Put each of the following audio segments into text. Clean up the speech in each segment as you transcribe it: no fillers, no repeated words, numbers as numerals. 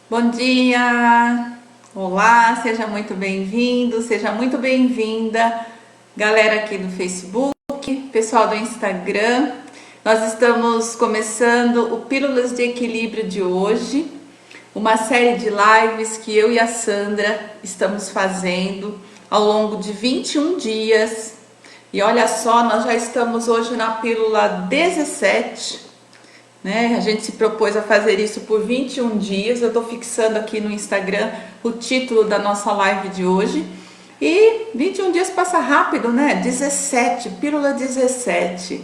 Bom dia! Olá, seja muito bem-vindo, seja muito bem-vinda, galera aqui do Facebook, pessoal do Instagram. Nós estamos começando o Pílulas de Equilíbrio de hoje, uma série de lives que eu e a Sandra estamos fazendo ao longo de 21 dias. E olha só, nós já estamos hoje na pílula 17. A gente se propôs a fazer isso por 21 dias. Eu estou fixando aqui no Instagram o título da nossa live de hoje. E 21 dias passa rápido, né? 17, pílula 17.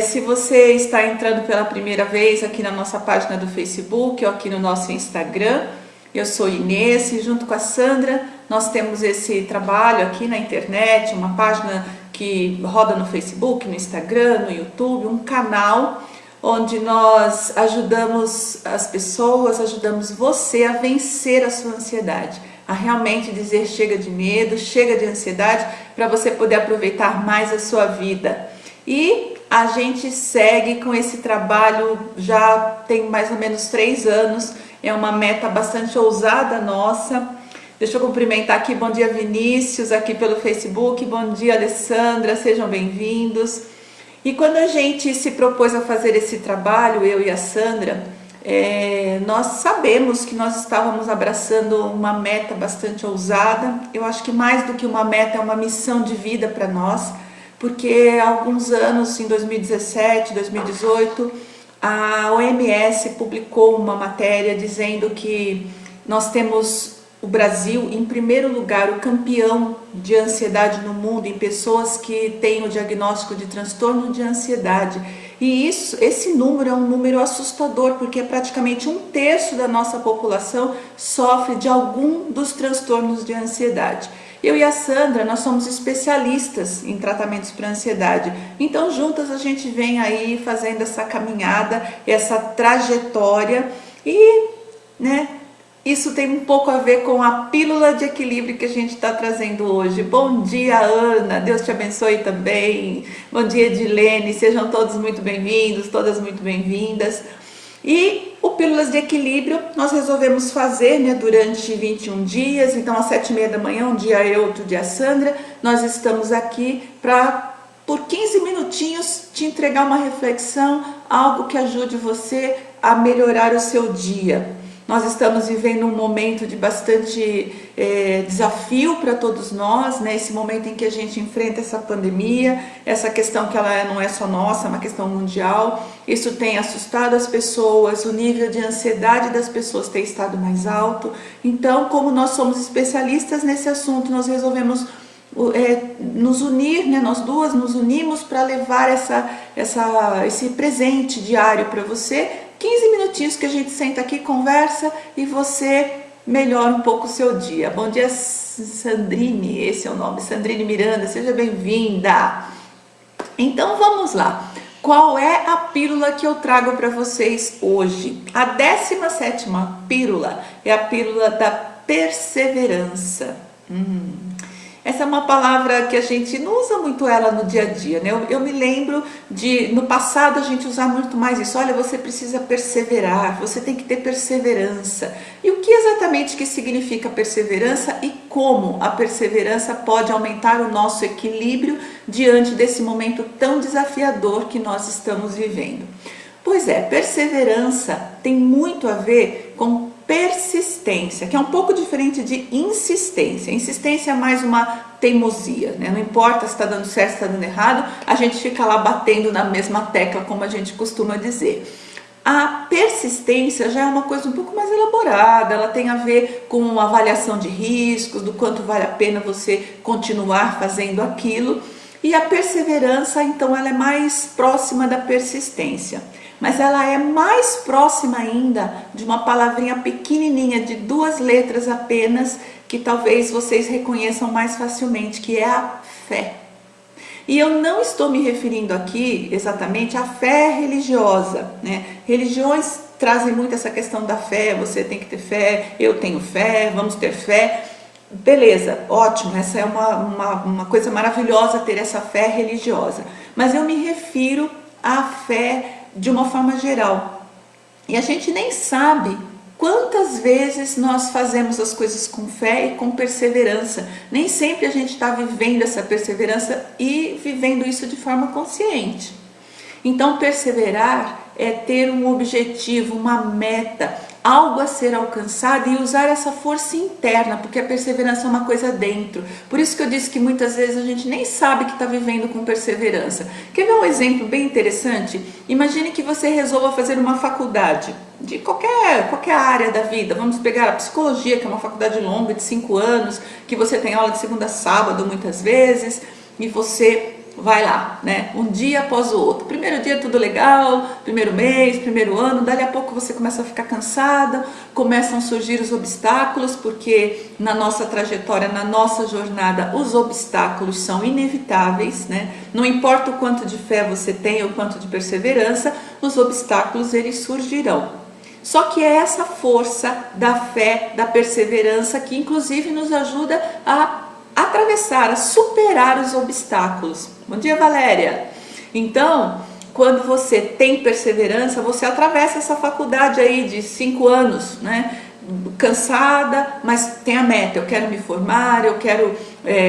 Se você está entrando pela primeira vez aqui na nossa página do Facebook ou aqui no nosso Instagram, eu sou Inês e junto com a Sandra nós temos esse trabalho aqui na internet, uma página que roda no Facebook, no Instagram, no YouTube, um canal onde nós ajudamos as pessoas, ajudamos você a vencer a sua ansiedade, a realmente dizer chega de medo, chega de ansiedade, para você poder aproveitar mais a sua vida. E a gente segue com esse trabalho já tem mais ou menos 3 anos, é uma meta bastante ousada nossa. Deixa eu cumprimentar aqui, bom dia Vinícius, aqui pelo Facebook, bom dia Alessandra, sejam bem-vindos. E quando a gente se propôs a fazer esse trabalho, eu e a Sandra, nós sabemos que nós estávamos abraçando uma meta bastante ousada. Eu acho que mais do que uma meta, é uma missão de vida para nós, porque há alguns anos, em 2017, 2018, a OMS publicou uma matéria dizendo que nós temos o Brasil em primeiro lugar, o campeão de ansiedade no mundo, em pessoas que têm o diagnóstico de transtorno de ansiedade. E esse número é um número assustador, porque praticamente 1/3 da nossa população sofre de algum dos transtornos de ansiedade. Eu e a Sandra, nós somos especialistas em tratamentos para ansiedade. Então, juntas a gente vem aí fazendo essa caminhada, essa trajetória e, isso tem um pouco a ver com a pílula de equilíbrio que a gente está trazendo hoje. Bom dia, Ana, Deus te abençoe também. Bom dia, Edilene, sejam todos muito bem-vindos, todas muito bem-vindas. E o Pílulas de Equilíbrio nós resolvemos fazer durante 21 dias, então às 7h30 da manhã, um dia eu, outro dia a Sandra, nós estamos aqui para, por 15 minutinhos, te entregar uma reflexão, algo que ajude você a melhorar o seu dia. Nós estamos vivendo um momento de bastante desafio para todos nós, esse momento em que a gente enfrenta essa pandemia, essa questão que ela não é só nossa, é uma questão mundial. Isso tem assustado as pessoas, o nível de ansiedade das pessoas tem estado mais alto. Então, como nós somos especialistas nesse assunto, nós resolvemos nos unir, nós duas nos unimos para levar esse presente diário para você. 15 minutinhos que a gente senta aqui, conversa e você melhora um pouco o seu dia. Bom dia, Sandrine, esse é o nome, Sandrine Miranda, seja bem-vinda. Então vamos lá. Qual é a pílula que eu trago para vocês hoje? A 17ª pílula é a pílula da perseverança. Essa é uma palavra que a gente não usa muito ela no dia a dia, Eu me lembro de, no passado, a gente usar muito mais isso. Olha, você precisa perseverar, você tem que ter perseverança. E o que exatamente que significa perseverança e como a perseverança pode aumentar o nosso equilíbrio diante desse momento tão desafiador que nós estamos vivendo? Pois é, perseverança tem muito a ver com persistência, que é um pouco diferente de insistência. Insistência é mais uma teimosia, Não importa se está dando certo, se está dando errado, a gente fica lá batendo na mesma tecla, como a gente costuma dizer. A persistência já é uma coisa um pouco mais elaborada, ela tem a ver com avaliação de riscos, do quanto vale a pena você continuar fazendo aquilo. E a perseverança, então, ela é mais próxima da persistência. Mas ela é mais próxima ainda de uma palavrinha pequenininha, de 2 letras apenas, que talvez vocês reconheçam mais facilmente, que é a fé. E eu não estou me referindo aqui exatamente à fé religiosa, Religiões trazem muito essa questão da fé, você tem que ter fé, eu tenho fé, vamos ter fé. Beleza, ótimo, essa é uma coisa maravilhosa ter essa fé religiosa. Mas eu me refiro à fé de uma forma geral. E a gente nem sabe Quantas vezes nós fazemos as coisas com fé e com perseverança? Nem sempre a gente está vivendo essa perseverança e vivendo isso de forma consciente. Então, perseverar é ter um objetivo, uma meta, algo a ser alcançado e usar essa força interna, porque a perseverança é uma coisa dentro. Por isso que eu disse que muitas vezes a gente nem sabe que está vivendo com perseverança. Quer ver um exemplo bem interessante? Imagine que você resolva fazer uma faculdade de qualquer área da vida. Vamos pegar a psicologia, que é uma faculdade longa de 5 anos, que você tem aula de segunda a sábado muitas vezes, e você vai lá, né? Um dia após o outro. Primeiro dia tudo legal, primeiro mês, primeiro ano, dali a pouco você começa a ficar cansada, começam a surgir os obstáculos, porque na nossa trajetória, na nossa jornada, os obstáculos são inevitáveis, né? Não importa o quanto de fé você tem ou quanto de perseverança, os obstáculos eles surgirão. Só que é essa força da fé, da perseverança que inclusive nos ajuda a atravessar, a superar os obstáculos. Bom dia, Valéria! Então, quando você tem perseverança, você atravessa essa faculdade aí de 5 anos, né? Cansada, mas tem a meta, eu quero me formar, eu quero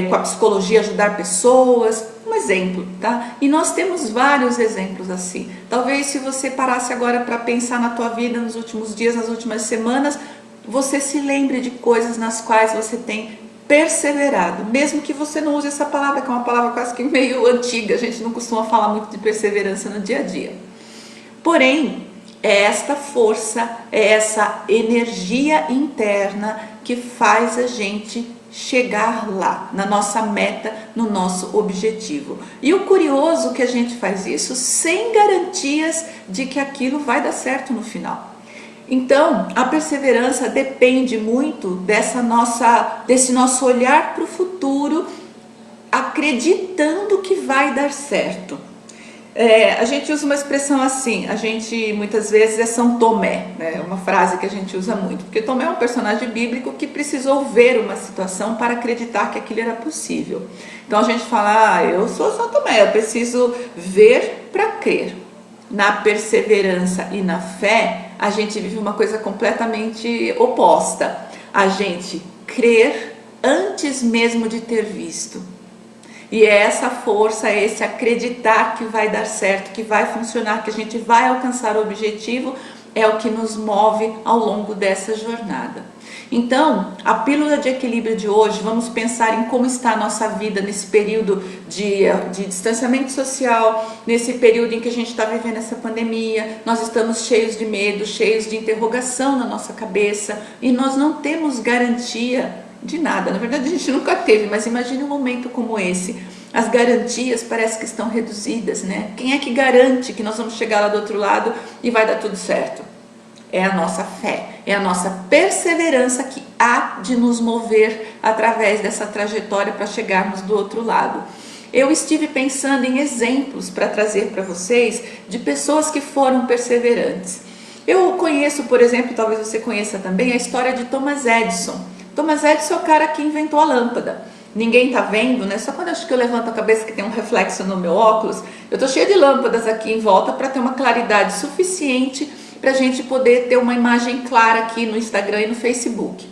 com a psicologia ajudar pessoas, um exemplo, tá? E nós temos vários exemplos assim. Talvez se você parasse agora para pensar na tua vida nos últimos dias, nas últimas semanas, você se lembre de coisas nas quais você tem perseverado, mesmo que você não use essa palavra, que é uma palavra quase que meio antiga, a gente não costuma falar muito de perseverança no dia a dia. Porém, é esta força, é essa energia interna que faz a gente chegar lá, na nossa meta, no nosso objetivo. E o curioso é que a gente faz isso sem garantias de que aquilo vai dar certo no final. Então, a perseverança depende muito desse nosso olhar para o futuro, acreditando que vai dar certo. A gente usa uma expressão assim, a gente muitas vezes é São Tomé, né? Uma frase que a gente usa muito, porque Tomé é um personagem bíblico que precisou ver uma situação para acreditar que aquilo era possível. Então a gente fala, eu sou São Tomé, eu preciso ver para crer. Na perseverança e na fé, a gente vive uma coisa completamente oposta. A gente crer antes mesmo de ter visto. E é essa força, é esse acreditar que vai dar certo, que vai funcionar, que a gente vai alcançar o objetivo, é o que nos move ao longo dessa jornada. Então, a pílula de equilíbrio de hoje, vamos pensar em como está a nossa vida nesse período de distanciamento social, nesse período em que a gente está vivendo essa pandemia, nós estamos cheios de medo, cheios de interrogação na nossa cabeça e nós não temos garantia de nada. Na verdade, a gente nunca teve, mas imagine um momento como esse. As garantias parece que estão reduzidas, né? Quem é que garante que nós vamos chegar lá do outro lado e vai dar tudo certo? É a nossa fé, é a nossa perseverança que há de nos mover através dessa trajetória para chegarmos do outro lado. Eu estive pensando em exemplos para trazer para vocês de pessoas que foram perseverantes. Eu conheço, por exemplo, talvez você conheça também, a história de Thomas Edison. Thomas Edison é o cara que inventou a lâmpada. Ninguém tá vendo, né? Só quando eu acho que eu levanto a cabeça que tem um reflexo no meu óculos, eu tô cheia de lâmpadas aqui em volta para ter uma claridade suficiente para a gente poder ter uma imagem clara aqui no Instagram e no Facebook.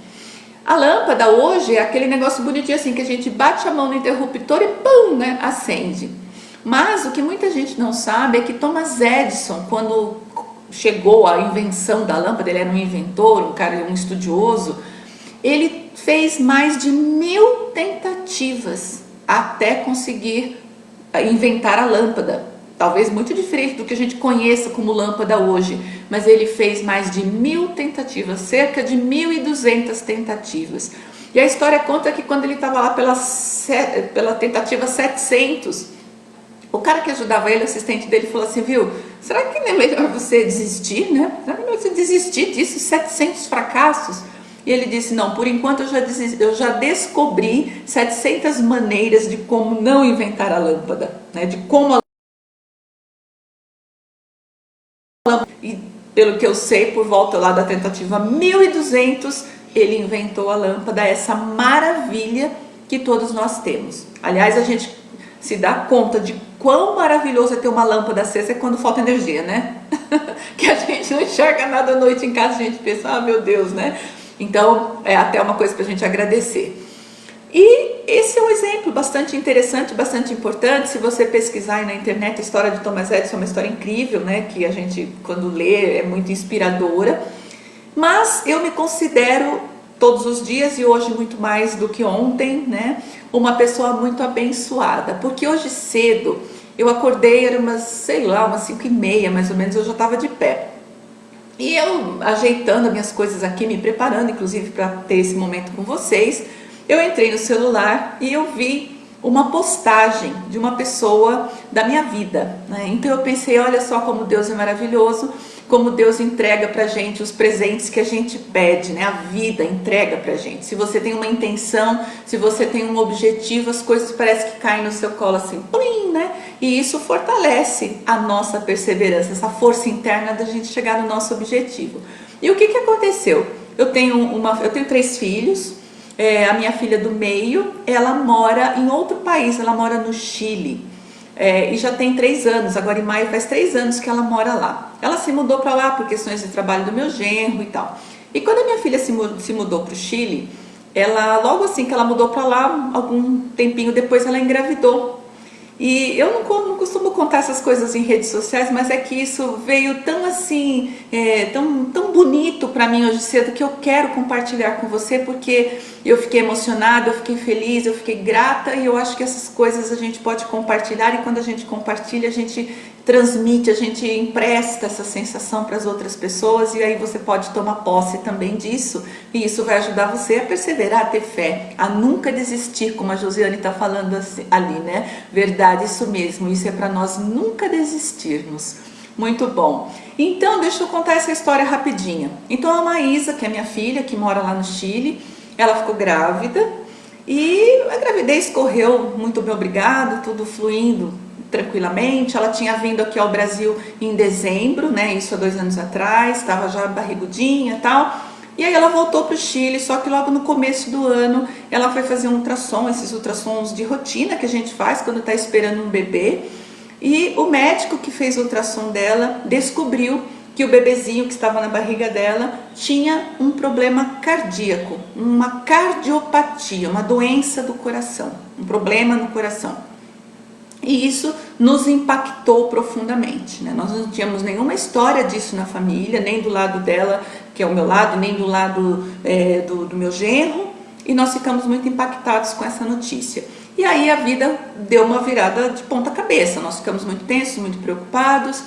A lâmpada hoje é aquele negócio bonitinho assim, que a gente bate a mão no interruptor e pum, né, acende. Mas o que muita gente não sabe é que Thomas Edison, quando chegou à invenção da lâmpada, ele era um inventor, um cara, um estudioso, ele fez mais de 1000 tentativas até conseguir inventar a lâmpada. Talvez muito diferente do que a gente conheça como lâmpada hoje, mas ele fez mais de 1000 tentativas, cerca de 1200 tentativas. E a história conta que quando ele estava lá pela tentativa 700, o cara que ajudava ele, o assistente dele, falou assim, viu, será que não é melhor você desistir, né? Será que é melhor você desistir disso, 700 fracassos? E ele disse, não, por enquanto eu já descobri 700 maneiras de como não inventar a lâmpada, né? De como a e pelo que eu sei, por volta lá da tentativa 1200, ele inventou a lâmpada, essa maravilha que todos nós temos. Aliás, a gente se dá conta de quão maravilhoso é ter uma lâmpada acesa quando falta energia, né? que a gente não enxerga nada à noite em casa, a gente pensa, ah, meu Deus, né? Então, é até uma coisa para a gente agradecer. E esse é um exemplo bastante interessante, bastante importante. Se você pesquisar aí na internet, a história de Thomas Edison é uma história incrível, né? Que a gente, quando lê, é muito inspiradora. Mas eu me considero, todos os dias e hoje muito mais do que ontem, né? Uma pessoa muito abençoada. Porque hoje cedo eu acordei, era umas, sei lá, umas 5h30 mais ou menos, eu já estava de pé. E eu ajeitando as minhas coisas aqui, me preparando inclusive para ter esse momento com vocês, eu entrei no celular e eu vi uma postagem de uma pessoa da minha vida, né? Então eu pensei, olha só como Deus é maravilhoso, como Deus entrega pra gente os presentes que a gente pede, né? A vida entrega pra gente. Se você tem uma intenção, se você tem um objetivo, as coisas parecem que caem no seu colo assim, plim, né? E isso fortalece a nossa perseverança, essa força interna da gente chegar no nosso objetivo. E o que aconteceu? Eu tenho 3 filhos. A minha filha do meio, ela mora em outro país, ela mora no Chile, e já tem 3 anos, agora em maio faz 3 anos que ela mora lá. Ela se mudou para lá por questões de trabalho do meu genro e tal. E quando a minha filha se mudou para o Chile, ela, logo assim que ela mudou para lá, algum tempinho depois ela engravidou. E eu não costumo contar essas coisas em redes sociais, mas é que isso veio tão assim, tão bonito para mim hoje cedo, que eu quero compartilhar com você, porque eu fiquei emocionada, eu fiquei feliz, eu fiquei grata, e eu acho que essas coisas a gente pode compartilhar, e quando a gente compartilha, a gente transmite, a gente empresta essa sensação para as outras pessoas, e aí você pode tomar posse também disso, e isso vai ajudar você a perseverar, a ter fé, a nunca desistir, como a Josiane está falando assim, ali, né? Verdade, isso mesmo, isso é para nós nunca desistirmos. Muito bom. Então, deixa eu contar essa história rapidinha. Então, a Maísa, que é minha filha, que mora lá no Chile, ela ficou grávida, e a gravidez correu muito bem, obrigado, tudo fluindo tranquilamente. Ela tinha vindo aqui ao Brasil em dezembro, né? Isso há 2 anos atrás, estava já barrigudinha e tal. E aí ela voltou para o Chile, só que logo no começo do ano ela foi fazer um ultrassom, esses ultrassons de rotina que a gente faz quando está esperando um bebê. E o médico que fez o ultrassom dela descobriu que o bebezinho que estava na barriga dela tinha um problema cardíaco, uma cardiopatia, uma doença do coração, um problema no coração. E isso nos impactou profundamente, né? Nós não tínhamos nenhuma história disso na família, nem do lado dela, que é o meu lado, nem do lado do meu genro, e nós ficamos muito impactados com essa notícia. E aí a vida deu uma virada de ponta cabeça, nós ficamos muito tensos, muito preocupados.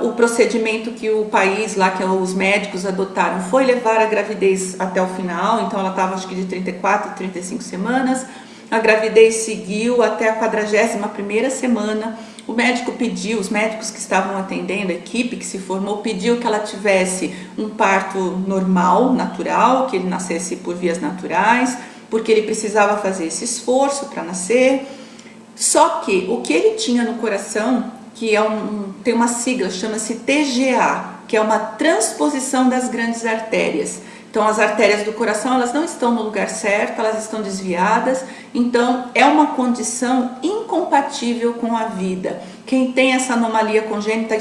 O procedimento que o país lá, que os médicos adotaram, foi levar a gravidez até o final, então ela estava acho que de 34, 35 semanas, a gravidez seguiu até a 41ª semana. O médico pediu, os médicos que estavam atendendo, a equipe que se formou, pediu que ela tivesse um parto normal, natural, que ele nascesse por vias naturais, porque ele precisava fazer esse esforço para nascer. Só que o que ele tinha no coração, que tem uma sigla, chama-se TGA, que é uma transposição das grandes artérias. Então as artérias do coração, elas não estão no lugar certo, elas estão desviadas, então é uma condição incompatível com a vida. Quem tem essa anomalia congênita,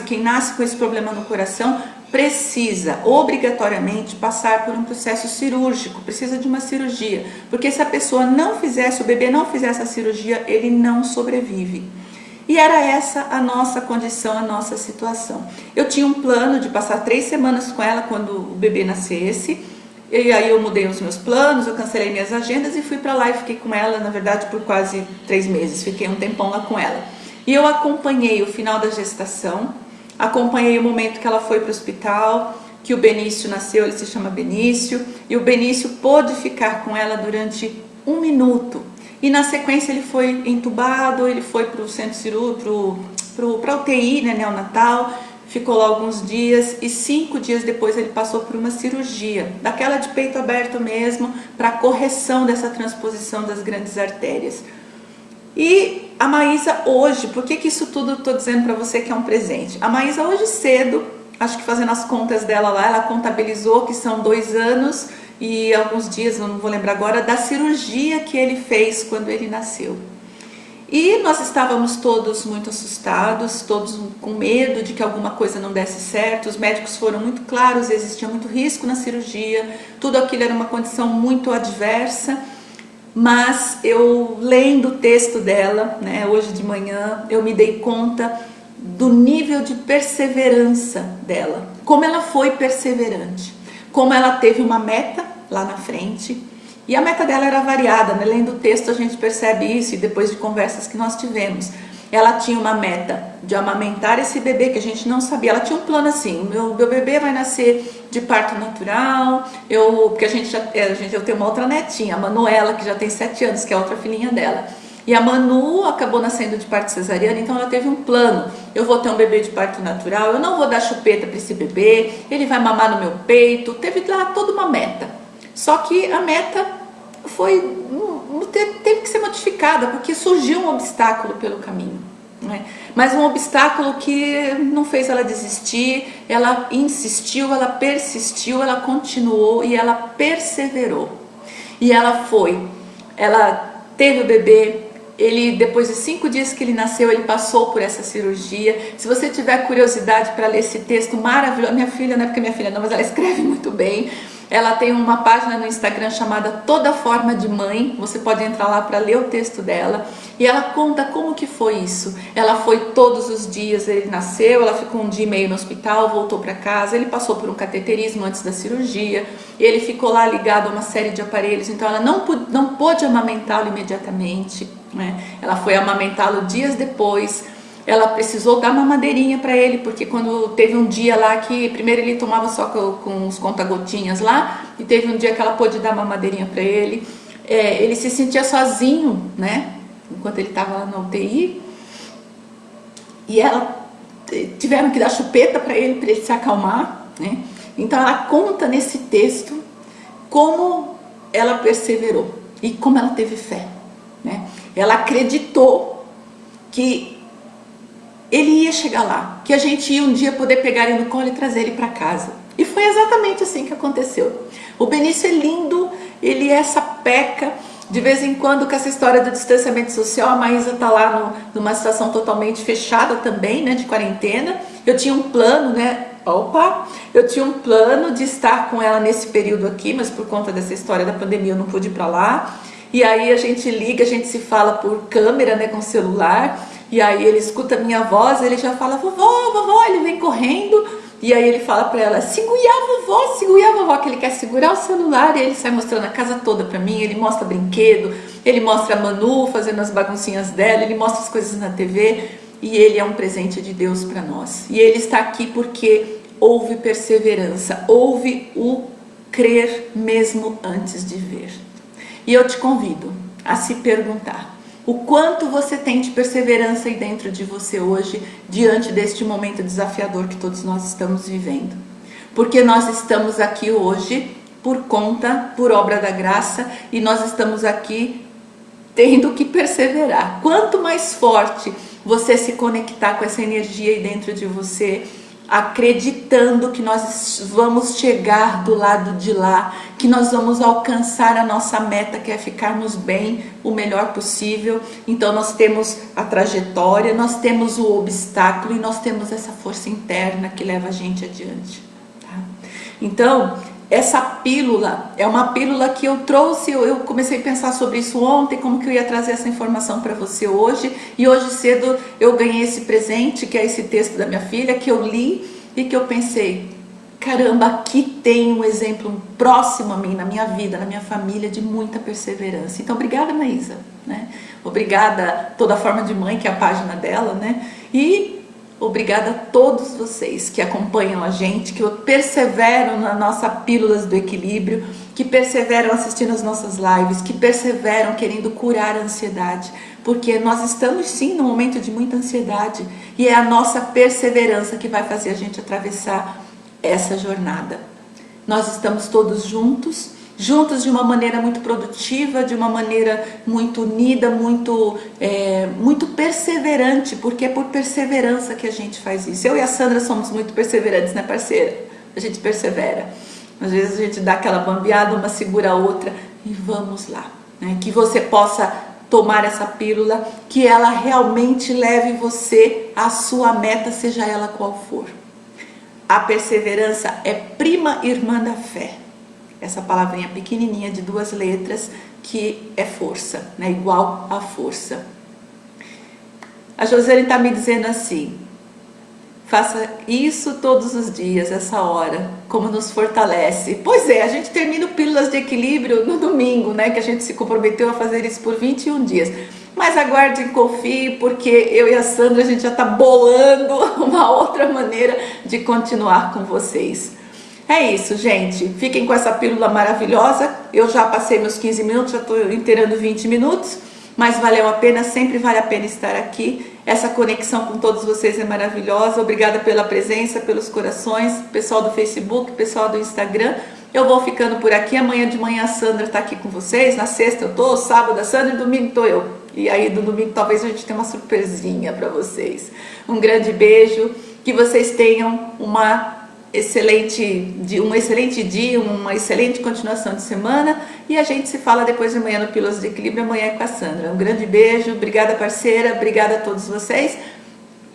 quem nasce com esse problema no coração, precisa obrigatoriamente passar por um processo cirúrgico, precisa de uma cirurgia, porque se a pessoa não fizesse, o bebê não fizesse a cirurgia, ele não sobrevive. E era essa a nossa condição, a nossa situação. Eu tinha um plano de passar 3 semanas com ela quando o bebê nascesse, e aí eu mudei os meus planos, eu cancelei minhas agendas e fui para lá e fiquei com ela, na verdade, por quase 3 meses, fiquei um tempão lá com ela. E eu acompanhei o final da gestação, acompanhei o momento que ela foi para o hospital, que o Benício nasceu, ele se chama Benício, e o Benício pôde ficar com ela durante 1 minuto. E na sequência ele foi entubado, ele foi para o centro cirúrgico, para a UTI, né, neonatal, ficou lá alguns dias e 5 dias depois ele passou por uma cirurgia, daquela de peito aberto mesmo, para correção dessa transposição das grandes artérias. E a Maísa hoje, por que isso tudo eu estou dizendo para você que é um presente? A Maísa hoje cedo, acho que fazendo as contas dela lá, ela contabilizou que são 2 anos e alguns dias, eu não vou lembrar agora, da cirurgia que ele fez quando ele nasceu. E nós estávamos todos muito assustados, todos com medo de que alguma coisa não desse certo. Os médicos foram muito claros, existia muito risco na cirurgia, tudo aquilo era uma condição muito adversa. Mas eu, lendo o texto dela, né, hoje de manhã, eu me dei conta do nível de perseverança dela, como ela foi perseverante, como ela teve uma meta lá na frente. E a meta dela era variada, né? Lendo o texto a gente percebe isso, e depois de conversas que nós tivemos. Ela tinha uma meta de amamentar esse bebê que a gente não sabia. Ela tinha um plano assim: meu bebê vai nascer de parto natural. Porque eu tenho uma outra netinha, a Manuela, que já tem 7 anos, que é a outra filhinha dela. E a Manu acabou nascendo de parto cesariana, então ela teve um plano: eu vou ter um bebê de parto natural, eu não vou dar chupeta para esse bebê, ele vai mamar no meu peito. Teve lá toda uma meta. Só que a meta teve que ser modificada, porque surgiu um obstáculo pelo caminho, né? Mas um obstáculo que não fez ela desistir. Ela insistiu, ela persistiu, ela continuou e ela perseverou. E ela teve o bebê. Ele, depois de 5 dias que ele nasceu, ele passou por essa cirurgia. Se você tiver curiosidade para ler esse texto maravilhoso, minha filha, não é porque minha filha não, mas ela escreve muito bem. Ela tem uma página no Instagram chamada Toda Forma de Mãe. Você pode entrar lá para ler o texto dela. E ela conta como que foi isso. Ela foi todos os dias, ele nasceu, ela ficou 1 dia e meio no hospital, voltou para casa. Ele passou por um cateterismo antes da cirurgia. Ele ficou lá ligado a uma série de aparelhos, então ela não pôde amamentá-lo imediatamente, né? Ela foi amamentá-lo dias depois. Ela precisou dar uma madeirinha para ele, porque quando teve um dia lá que primeiro ele tomava só com os conta-gotinhas lá, e teve um dia que ela pôde dar uma madeirinha para ele. Ele se sentia sozinho, né, enquanto ele estava lá na UTI, e tiveram que dar chupeta para ele se acalmar, né? Então ela conta nesse texto como ela perseverou e como ela teve fé, né? Ela acreditou que ele ia chegar lá, que a gente ia um dia poder pegar ele no colo e trazer ele para casa. E foi exatamente assim que aconteceu. O Benício é lindo, ele é sapeca. De vez em quando, com essa história do distanciamento social, a Maísa está lá numa situação totalmente fechada também, né, de quarentena. Eu tinha um plano, né? Eu tinha um plano de estar com ela nesse período aqui, mas por conta dessa história da pandemia eu não pude ir para lá. E aí a gente liga, a gente se fala por câmera, né, com o celular. E aí ele escuta a minha voz, ele já fala: vovó, vovó, ele vem correndo. E aí ele fala para ela: segura a vovó, que ele quer segurar o celular. E ele sai mostrando a casa toda para mim, ele mostra brinquedo, ele mostra a Manu fazendo as baguncinhas dela, ele mostra as coisas na TV. E ele é um presente de Deus para nós. E ele está aqui porque houve perseverança, houve o crer mesmo antes de ver. E eu te convido a se perguntar: o quanto você tem de perseverança aí dentro de você hoje, diante deste momento desafiador que todos nós estamos vivendo? Porque nós estamos aqui hoje por obra da graça, e nós estamos aqui tendo que perseverar. Quanto mais forte você se conectar com essa energia aí dentro de você, acreditando que nós vamos chegar do lado de lá, que nós vamos alcançar a nossa meta, que é ficarmos bem o melhor possível. Então nós temos a trajetória, nós temos o obstáculo e nós temos essa força interna que leva a gente adiante, tá? Então essa pílula é uma pílula que eu trouxe. Eu comecei a pensar sobre isso ontem, como que eu ia trazer essa informação para você hoje. E hoje cedo eu ganhei esse presente, que é esse texto da minha filha, que eu li e que eu pensei: caramba, aqui tem um exemplo próximo a mim, na minha vida, na minha família, de muita perseverança. Então obrigada, Maísa, né? Obrigada Toda Forma de Mãe, que é a página dela, né? E obrigada a todos vocês que acompanham a gente, que perseveram nas nossas pílulas do equilíbrio, que perseveram assistindo as nossas lives, que perseveram querendo curar a ansiedade, porque nós estamos sim num momento de muita ansiedade, e é a nossa perseverança que vai fazer a gente atravessar essa jornada. Nós estamos todos juntos de uma maneira muito produtiva, de uma maneira muito unida, muito perseverante, porque é por perseverança que a gente faz isso. Eu e a Sandra somos muito perseverantes, né, parceira? A gente persevera. Às vezes a gente dá aquela bambeada, uma segura a outra, e vamos lá, né? Que você possa tomar essa pílula, que ela realmente leve você à sua meta, seja ela qual for. A perseverança é prima irmã da fé. Essa palavrinha pequenininha de 2 letras que é força, né? Igual a força. A Josiane está me dizendo assim: faça isso todos os dias, essa hora, como nos fortalece. Pois é, a gente termina o Pílulas de Equilíbrio no domingo, né? Que a gente se comprometeu a fazer isso por 21 dias. Mas aguarde e confie, porque eu e a Sandra, a gente já está bolando uma outra maneira de continuar com vocês. É isso, gente. Fiquem com essa pílula maravilhosa. Eu já passei meus 15 minutos, já estou inteirando 20 minutos. Mas valeu a pena, sempre vale a pena estar aqui. Essa conexão com todos vocês é maravilhosa. Obrigada pela presença, pelos corações, pessoal do Facebook, pessoal do Instagram. Eu vou ficando por aqui. Amanhã de manhã a Sandra está aqui com vocês. Na sexta eu tô, sábado a Sandra e domingo tô eu. E aí do domingo talvez a gente tenha uma surpresinha para vocês. Um grande beijo, que vocês tenham um excelente dia, uma excelente continuação de semana, e a gente se fala depois de amanhã no Pílulas de Equilíbrio, amanhã com a Sandra. Um grande beijo, obrigada parceira, obrigada a todos vocês.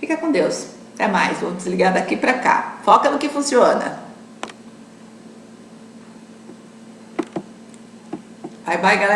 Fica com Deus. Até mais, vou desligar daqui para cá. Foca no que funciona. Bye bye, galera.